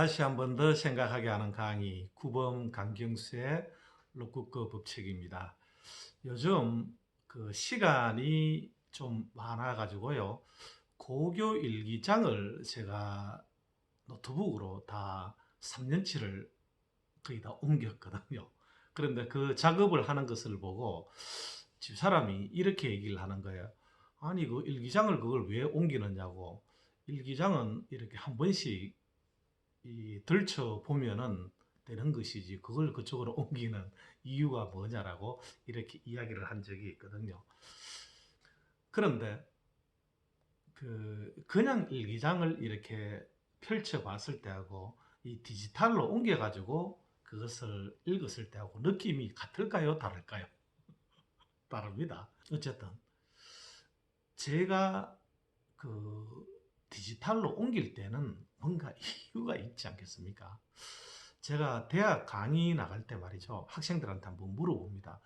다시 한 번 더 생각하게 하는 강의 구범 강경수의 로쿠꺼 법칙입니다. 요즘 그 시간이 좀 많아 가지고요. 고교 일기장을 제가 노트북으로 다 3년치를 거의 다 옮겼거든요. 그런데 그 작업을 하는 것을 보고 집사람이 이렇게 얘기를 하는 거예요. 아니 그 일기장을 그걸 왜 옮기느냐고. 일기장은 이렇게 한 번씩 들춰 보면은 되는 것이지 그걸 그쪽으로 옮기는 이유가 뭐냐라고 이렇게 이야기를 한 적이 있거든요. 그런데 그냥 일기장을 이렇게 펼쳐 봤을 때하고 이 디지털로 옮겨 가지고 그것을 읽었을 때하고 느낌이 같을까요? 다를까요? 다릅니다. 어쨌든 제가 그 디지털로 옮길 때는 뭔가 이유가 있지 않겠습니까? 제가 대학 강의 나갈 때 말이죠. 학생들한테 한번 물어봅니다.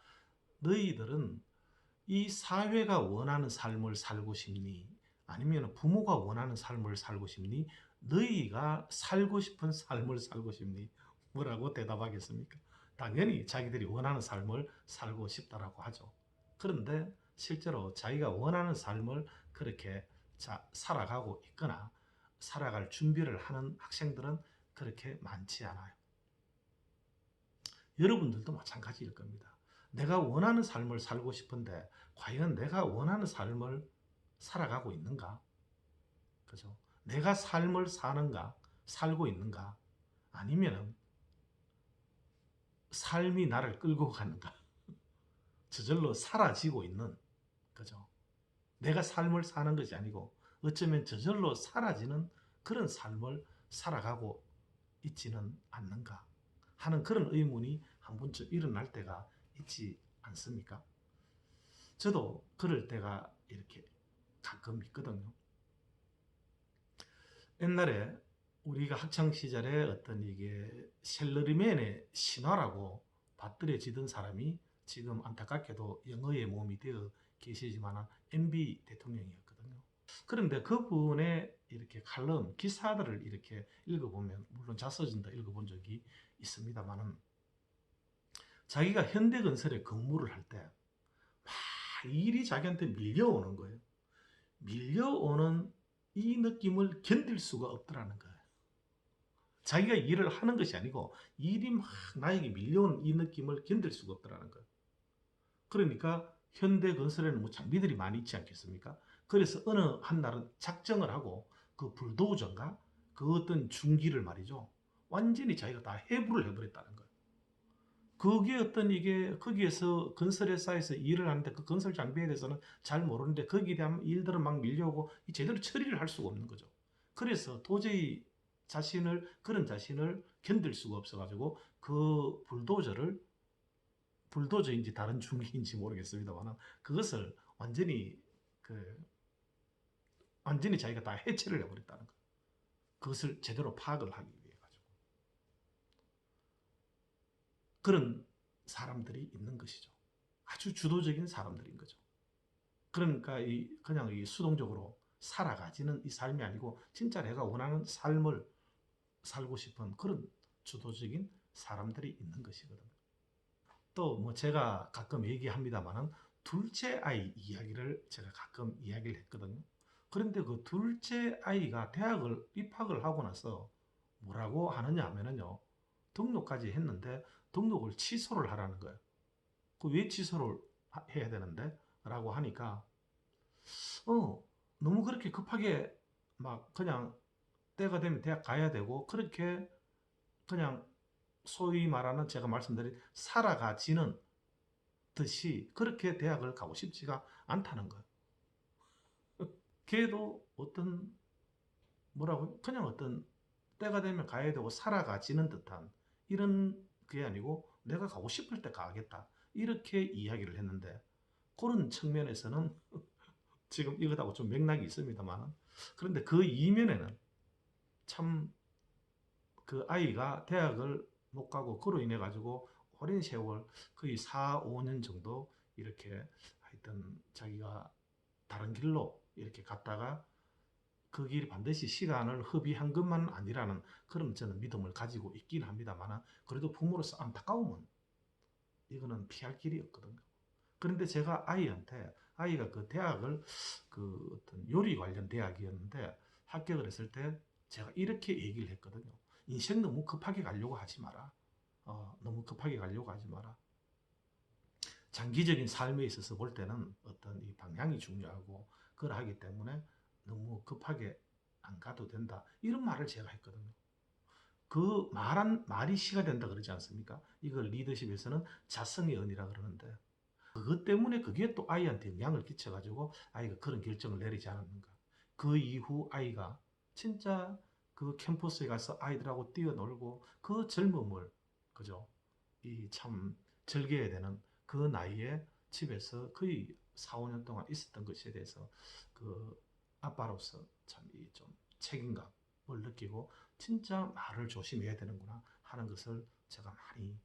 너희들은 이 사회가 원하는 삶을 살고 싶니? 아니면 부모가 원하는 삶을 살고 싶니? 너희가 살고 싶은 삶을 살고 싶니? 뭐라고 대답하겠습니까? 당연히 자기들이 원하는 삶을 살고 싶다라고 하죠. 그런데 실제로 자기가 원하는 삶을 그렇게 살아가고 있거나 살아갈 준비를 하는 학생들은 그렇게 많지 않아요. 여러분들도 마찬가지일 겁니다. 내가 원하는 삶을 살고 싶은데 과연 내가 원하는 삶을 살아가고 있는가? 그죠? 내가 삶을 사는가? 살고 있는가? 아니면 삶이 나를 끌고 가는가? 저절로 사라지고 있는, 그죠? 내가 삶을 사는 것이 아니고 어쩌면 저절로 사라지는 그런 삶을 살아가고 있지는 않는가 하는 그런 의문이 한 번쯤 일어날 때가 있지 않습니까? 저도 그럴 때가 이렇게 가끔 있거든요. 옛날에 우리가 학창 시절에 어떤 이게 셀러리맨의 신화라고 받들여지던 사람이 지금 안타깝게도 영어의 몸이 되어 계시지만 MB 대통령이었거든요. 그런데 그분의 이렇게 칼럼 기사들을 이렇게 읽어보면 물론 자서전도 읽어본 적이 있습니다만은 자기가 현대건설에 근무를 할 때 막 일이 자기한테 밀려오는 거예요. 밀려오는 이 느낌을 견딜 수가 없더라는 거예요. 자기가 일을 하는 것이 아니고 일이 막 나에게 밀려오는 이 느낌을 견딜 수가 없더라는 거예요. 그러니까 현대건설에는 뭐 장비들이 많이 있지 않겠습니까? 그래서 어느 한 날은 작정을 하고 그 불도저인가 그 어떤 중기를 말이죠. 완전히 자기가 다 해부를 해버렸다는 거예요. 그게 어떤 이게 거기에서 건설회사에서 일을 하는데 그 건설 장비에 대해서는 잘 모르는데 거기에 대한 일들은 막 밀려오고 제대로 처리를 할 수가 없는 거죠. 그래서 도저히 그런 자신을 견딜 수가 없어가지고 그 불도저인지 다른 중기인지 모르겠습니다만 그것을 그 완전히 자기가 다 해체를 해버렸다는 거예요. 그것을 제대로 파악을 하기 위해 가지고 그런 사람들이 있는 것이죠. 아주 주도적인 사람들인 거죠. 그러니까 그냥 수동적으로 살아가지는 이 삶이 아니고 진짜 내가 원하는 삶을 살고 싶은 그런 주도적인 사람들이 있는 것이거든요. 또 뭐 제가 가끔 얘기합니다만은 둘째 아이 이야기를 제가 가끔 이야기를 했거든요. 그런데 그 둘째 아이가 대학을 입학을 하고 나서 뭐라고 하느냐 하면은요. 등록까지 했는데 등록을 취소를 하라는 거예요. 그 왜 취소를 해야 되는데? 라고 하니까 너무 그렇게 급하게 막 그냥 때가 되면 대학 가야 되고 그렇게 그냥 소위 말하는 제가 말씀드린 살아가지는 듯이 그렇게 대학을 가고 싶지가 않다는 거예요. 걔도 어떤 뭐라고 그냥 어떤 때가 되면 가야 되고 살아가지는 듯한 이런 게 아니고 내가 가고 싶을 때 가겠다 이렇게 이야기를 했는데 그런 측면에서는 지금 이것하고 좀 맥락이 있습니다만 그런데 그 이면에는 참 그 아이가 대학을 못 가고 그로 인해 가지고 오랜 세월 거의 4, 5년 정도 이렇게 하여튼 자기가 다른 길로 이렇게 갔다가 그 길이 반드시 시간을 허비한 것만은 아니라는 그런 저는 믿음을 가지고 있긴 합니다만, 그래도 부모로서 안타까움은 이거는 피할 길이 없거든요. 그런데 제가 아이가 그 대학을 그 어떤 요리 관련 대학이었는데 합격을 했을 때 제가 이렇게 얘기를 했거든요. 인생 너무 급하게 가려고 하지 마라. 너무 급하게 가려고 하지 마라. 장기적인 삶에 있어서 볼 때는 어떤 이 방향이 중요하고 그러하기 때문에 너무 급하게 안 가도 된다. 이런 말을 제가 했거든요. 그 말이 시가 된다 그러지 않습니까? 이걸 리더십에서는 자성의 언이라 그러는데, 그것 때문에 그게 또 아이한테 영향을 끼쳐가지고 아이가 그런 결정을 내리지 않았는가. 그 이후 아이가 진짜 그 캠퍼스에 가서 아이들하고 뛰어놀고 그 젊음을, 그죠? 이 참 즐겨야 되는 그 나이에 집에서 거의 4, 5년 동안 있었던 것에 대해서 그 아빠로서 참 이 좀 책임감을 느끼고 진짜 말을 조심해야 되는구나 하는 것을 제가 많이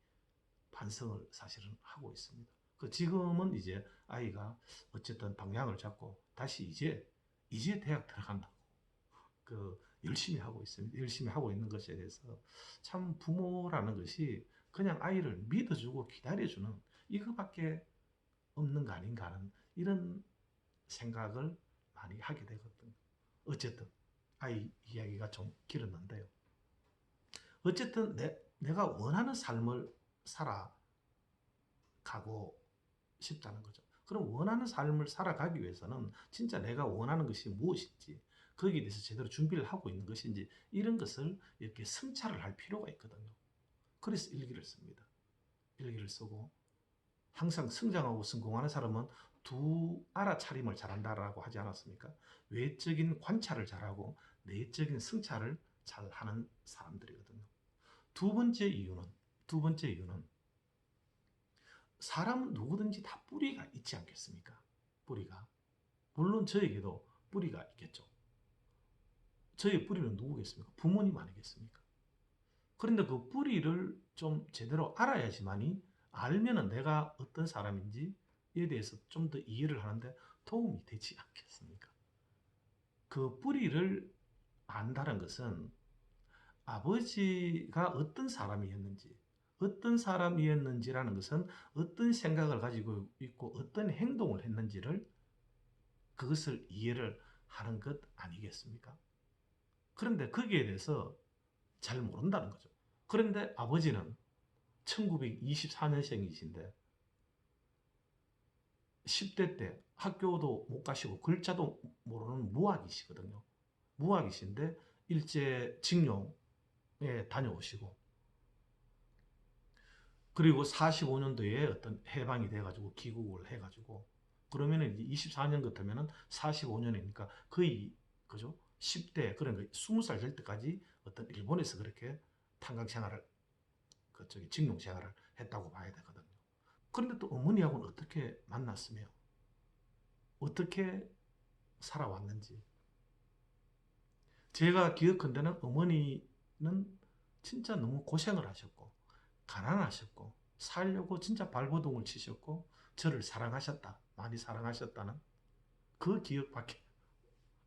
반성을 사실은 하고 있습니다. 그 지금은 이제 아이가 어쨌든 방향을 잡고 다시 이제 대학 들어간다고 그 열심히 하고 있습니다. 열심히 하고 있는 것에 대해서 참 부모라는 것이 그냥 아이를 믿어주고 기다려주는 이거밖에 없는 거 아닌가 하는 이런 생각을 많이 하게 되거든요. 어쨌든 아이 이야기가 좀 길었는데요. 어쨌든 내가 원하는 삶을 살아가고 싶다는 거죠. 그럼 원하는 삶을 살아가기 위해서는 진짜 내가 원하는 것이 무엇인지, 거기에 대해서 제대로 준비를 하고 있는 것인지, 이런 것을 이렇게 성찰을 할 필요가 있거든요. 그래서 일기를 씁니다. 일기를 쓰고, 항상 성장하고 성공하는 사람은 두 알아차림을 잘한다라고 하지 않았습니까? 외적인 관찰을 잘하고 내적인 성찰을 잘하는 사람들이거든요. 두 번째 이유는 사람은 누구든지 다 뿌리가 있지 않겠습니까? 뿌리가. 물론 저에게도 뿌리가 있겠죠. 저의 뿌리는 누구겠습니까? 부모님 아니겠습니까? 그런데 그 뿌리를 좀 제대로 알아야지만이, 알면은 내가 어떤 사람인지에 대해서 좀 더 이해를 하는데 도움이 되지 않겠습니까? 그 뿌리를 안다는 것은 아버지가 어떤 사람이었는지라는 것은 어떤 생각을 가지고 있고 어떤 행동을 했는지를, 그것을 이해를 하는 것 아니겠습니까? 그런데 거기에 대해서 잘 모른다는 거죠. 그런데 아버지는 1924년생이신데 10대 때 학교도 못 가시고 글자도 모르는 무학이시거든요. 무학이신데 일제 징용에 다녀오시고, 그리고 45년도에 어떤 해방이 돼가지고 귀국을 해가지고, 그러면은 24년 같으면은 45년이니까 거의, 그죠? 10대, 그러니까 20살 될 때까지 어떤 일본에서 그렇게 탄광 생활을, 그쪽에 징용 생활을 했다고 봐야 되거든요. 그런데 또 어머니하고는 어떻게 만났으며 어떻게 살아왔는지, 제가 기억컨대는 어머니는 진짜 너무 고생을 하셨고 가난하셨고 살려고 진짜 발버둥을 치셨고 저를 사랑하셨다, 많이 사랑하셨다는 그 기억밖에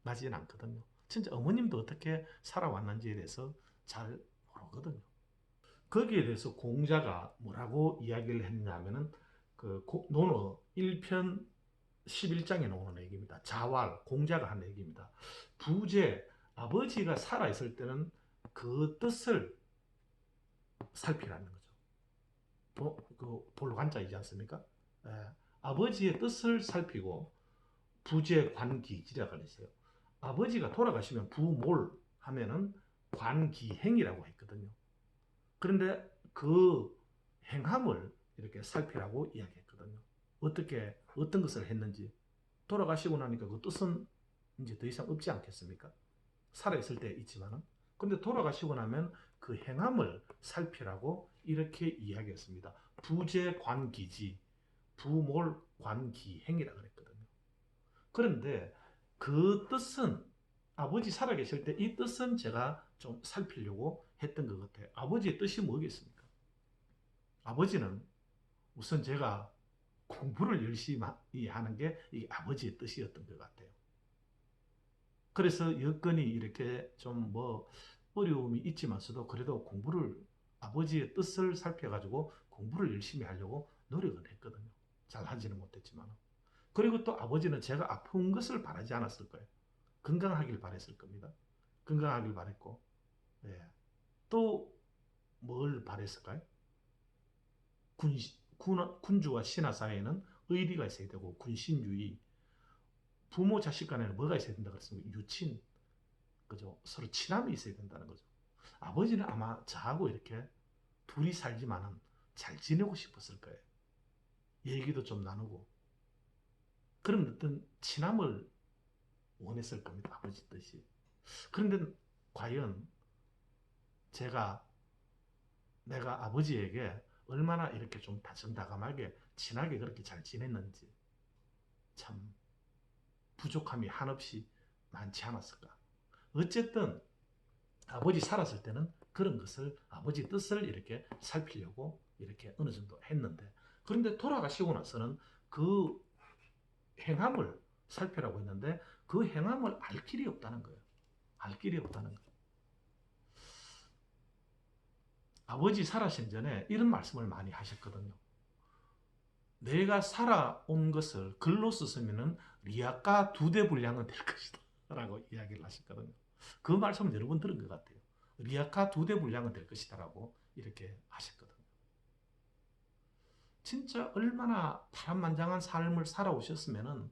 나지는 않거든요. 진짜 어머님도 어떻게 살아왔는지에 대해서 잘 모르거든요. 거기에 대해서 공자가 뭐라고 이야기를 했냐면은 그 논어 1편 11장에 나오는 얘기입니다. 자활, 공자가 한 얘기입니다. 부재, 아버지가 살아있을 때는 그 뜻을 살피라는 거죠. 그 볼관자이지 않습니까? 예, 아버지의 뜻을 살피고 부재 관기지라고 했어요. 아버지가 돌아가시면 부몰 하면은 관기행이라고 했거든요. 그런데 그 행함을 이렇게 살피라고 이야기했거든요. 어떤 것을 했는지. 돌아가시고 나니까 그 뜻은 이제 더 이상 없지 않겠습니까? 살아있을 때 있지만은. 근데 돌아가시고 나면 그 행함을 살피라고 이렇게 이야기했습니다. 부재관기지, 부몰관기행이라 그랬거든요. 그런데 그 뜻은, 아버지 살아계실 때 이 뜻은 제가 좀 살피려고 했던 것 같아요. 아버지의 뜻이 뭐겠습니까? 아버지는 우선 제가 공부를 열심히 하는 게 이 아버지의 뜻이었던 것 같아요. 그래서 여건이 이렇게 좀 뭐 어려움이 있지만서도 그래도 공부를 아버지의 뜻을 살펴가지고 공부를 열심히 하려고 노력을 했거든요. 잘 하지는 못했지만. 그리고 또 아버지는 제가 아픈 것을 바라지 않았을 거예요. 건강하길 바랬을 겁니다. 건강하길 바랬고, 예. 또 뭘 바랬을까요? 군주와 신하 사이에는 의리가 있어야 되고, 군신주의, 부모 자식 간에는 뭐가 있어야 된다 그랬습니까? 유친, 그죠? 서로 친함이 있어야 된다는 거죠. 아버지는 아마 저하고 이렇게 둘이 살지만은 잘 지내고 싶었을 거예요. 얘기도 좀 나누고. 그런 어떤 친함을 원했을 겁니다. 아버지 뜻이. 그런데 과연 내가 아버지에게 얼마나 이렇게 좀 다정다감하게 친하게 그렇게 잘 지냈는지 참 부족함이 한없이 많지 않았을까. 어쨌든 아버지 살았을 때는 그런 것을 아버지 뜻을 이렇게 살피려고 이렇게 어느 정도 했는데 그런데 돌아가시고 나서는 그 행함을 살피라고 했는데 그 행함을 알 길이 없다는 거예요. 알 길이 없다는 거예요. 아버지 살아신 전에 이런 말씀을 많이 하셨거든요. 내가 살아온 것을 글로 썼으면 리아카 2대 분량은 될 것이다 라고 이야기를 하셨거든요. 그 말씀을 여러 번 들은 것 같아요. 리아카 2대 분량은 될 것이다 라고 이렇게 하셨거든요. 진짜 얼마나 파란만장한 삶을 살아오셨으면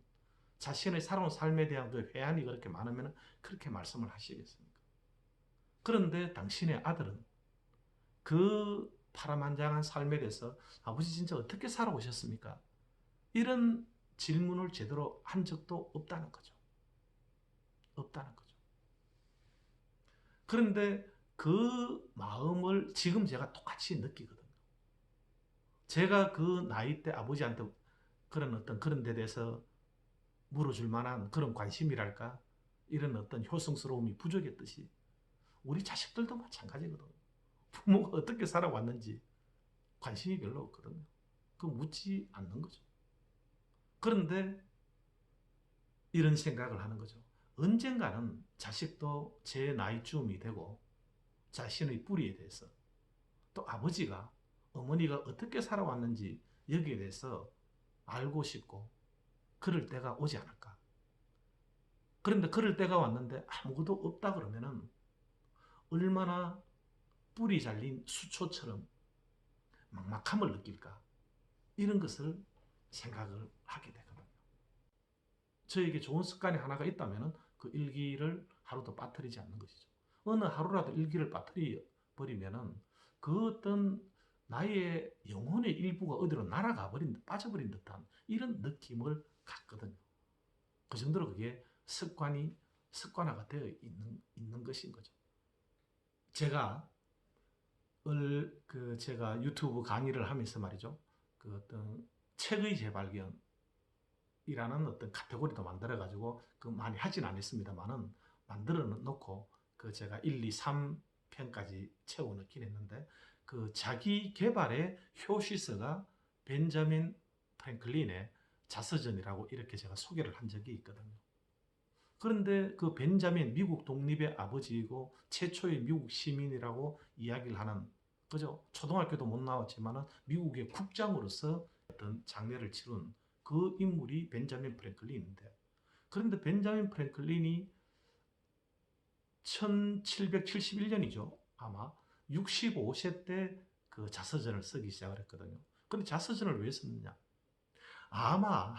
자신의 살아온 삶에 대한 그 회한이 그렇게 많으면 그렇게 말씀을 하시겠습니까? 그런데 당신의 아들은 그 파란만장한 삶에 대해서 아버지 진짜 어떻게 살아오셨습니까? 이런 질문을 제대로 한 적도 없다는 거죠. 없다는 거죠. 그런데 그 마음을 지금 제가 똑같이 느끼거든요. 제가 그 나이 때 아버지한테 그런 어떤 그런 데 대해서 물어줄 만한 그런 관심이랄까? 이런 어떤 효성스러움이 부족했듯이 우리 자식들도 마찬가지거든요. 부모가 어떻게 살아왔는지 관심이 별로 없거든요. 그 묻지 않는 거죠. 그런데 이런 생각을 하는 거죠. 언젠가는 자식도 제 나이쯤이 되고 자신의 뿌리에 대해서 또 아버지가 어머니가 어떻게 살아왔는지 여기에 대해서 알고 싶고 그럴 때가 오지 않을까. 그런데 그럴 때가 왔는데 아무것도 없다 그러면은 얼마나 뿌리 잘린 수초처럼 막막함을 느낄까. 이런 것을 생각을 하게 되거든요. 저에게 좋은 습관이 하나가 있다면 그 일기를 하루도 빠뜨리지 않는 것이죠. 어느 하루라도 일기를 빠뜨려 버리면은 그 어떤 나의 영혼의 일부가 어디로 날아가 버린, 빠져버린 듯한 이런 느낌을 갖거든요. 그 정도로 그게 습관화가 되어 있는 것인 거죠. 제가 제가 유튜브 강의를 하면서 말이죠. 그 어떤 책의 재발견, 이라는 어떤 카테고리도 만들어 가지고 그 많이 하진 않았습니다만은 만들어 놓고 그 제가 1, 2, 3편까지 채워 넣긴 했는데 그 자기 개발의 효시서가 벤자민 프랭클린의 자서전이라고 이렇게 제가 소개를 한 적이 있거든요. 그런데 그 벤자민 미국 독립의 아버지이고 최초의 미국 시민이라고 이야기를 하는 그죠? 초등학교도 못 나왔지만은 미국의 국장으로서 어떤 장례를 치룬 그 인물이 벤자민 프랭클린인데 그런데 벤자민 프랭클린이 1771년이죠. 아마 65세 때 그 자서전을 쓰기 시작을 했거든요. 그런데 자서전을 왜 썼느냐? 아마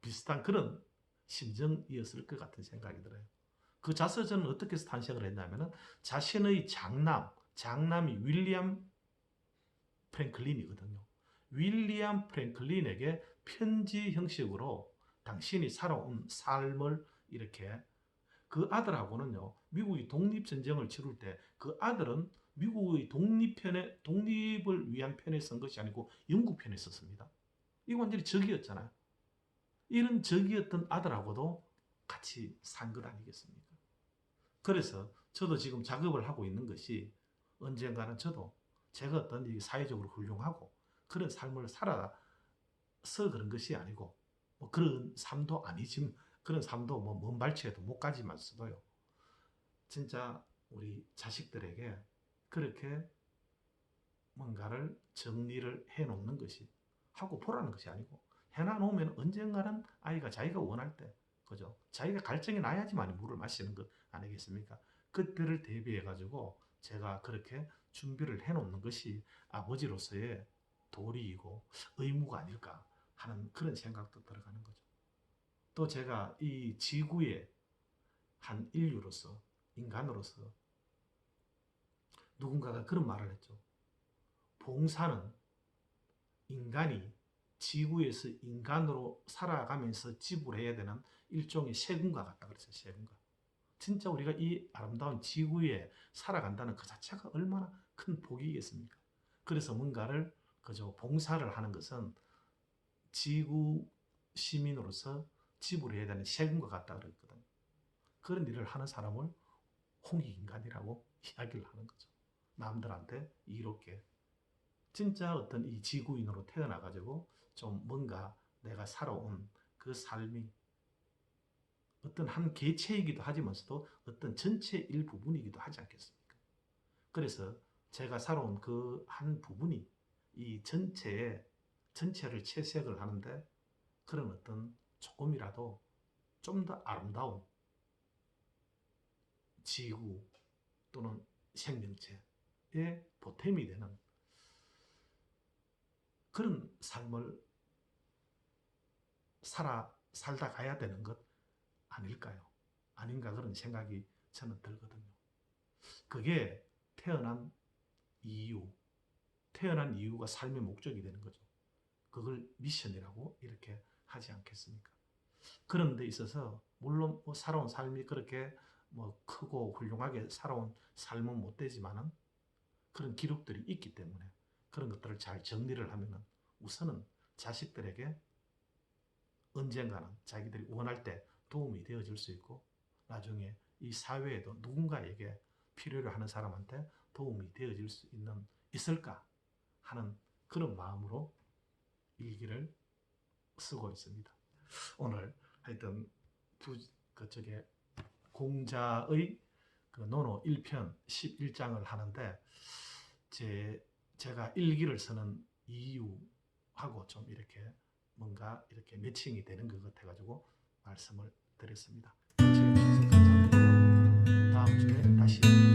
비슷한 그런 심정이었을 것 같은 생각이 들어요. 그 자서전은 어떻게 해서 탄생을 했냐면은 자신의 장남이 윌리엄 프랭클린이거든요. 윌리엄 프랭클린에게 편지 형식으로 당신이 살아온 삶을 이렇게 그 아들하고는요, 미국이 독립전쟁을 치룰 때 그 아들은 미국의 독립을 위한 편에 선 것이 아니고 영국 편에 섰습니다. 이 완전히 적이었잖아요. 이런 적이었던 아들하고도 같이 산 것 아니겠습니까? 그래서 저도 지금 작업을 하고 있는 것이 언젠가는 저도 제가 어떤 사회적으로 훌륭하고 그런 삶을 살아서 그런 것이 아니고 뭐 그런 삶도 아니지만 그런 삶도 뭐 먼 발치에도 못 가지만서도요. 진짜 우리 자식들에게 그렇게 뭔가를 정리를 해놓는 것이 하고 보라는 것이 아니고 해놔놓으면 언젠가는 아이가 자기가 원할 때 그죠? 자기가 갈증이 나야지만 물을 마시는 것 아니겠습니까? 그때를 대비해 가지고 제가 그렇게 준비를 해놓는 것이 아버지로서의 도리이고 의무가 아닐까 하는 그런 생각도 들어가는 거죠. 또 제가 이 지구의 한 인류로서 인간으로서 누군가가 그런 말을 했죠. 봉사는 인간이 지구에서 인간으로 살아가면서 지불해야 되는 일종의 세금과 같다 그랬어요. 세금과. 진짜 우리가 이 아름다운 지구에 살아간다는 그 자체가 얼마나 큰 복이겠습니까? 그래서 뭔가를 그저 봉사를 하는 것은 지구 시민으로서 지불해야 되는 세금과 같다 그랬거든요. 그런 일을 하는 사람을 홍익인간이라고 이야기를 하는 거죠. 남들한테 이롭게. 진짜 어떤 이 지구인으로 태어나가지고 좀 뭔가 내가 살아온 그 삶이 어떤 한 개체이기도 하지만서도 어떤 전체 일부분이기도 하지 않겠습니까? 그래서 제가 살아온 그 한 부분이 이 전체를 채색을 하는데 그런 어떤 조금이라도 좀 더 아름다운 지구 또는 생명체의 보탬이 되는 그런 삶을 살다 가야 되는 것 아닐까요? 아닌가 그런 생각이 저는 들거든요. 그게 태어난 이유, 태어난 이유가 삶의 목적이 되는 거죠. 그걸 미션이라고 이렇게 하지 않겠습니까? 그런 데 있어서 물론 뭐 살아온 삶이 그렇게 뭐 크고 훌륭하게 살아온 삶은 못 되지만은 그런 기록들이 있기 때문에 그런 것들을 잘 정리를 하면은 우선은 자식들에게 언젠가는 자기들이 원할 때 도움이 되어줄 수 있고 나중에 이 사회에도 누군가에게 필요로 하는 사람한테 도움이 되어줄 수 있을까 하는 그런 마음으로 일기를 쓰고 있습니다. 오늘 하여튼 그쪽에 공자의 그 논어 1편 11장을 하는데 제가 일기를 쓰는 이유하고 좀 이렇게 뭔가 이렇게 매칭이 되는 것 같아가지고 말씀을 드렸습니다. 시청해주셔서 감사드리고 다음 주에 다시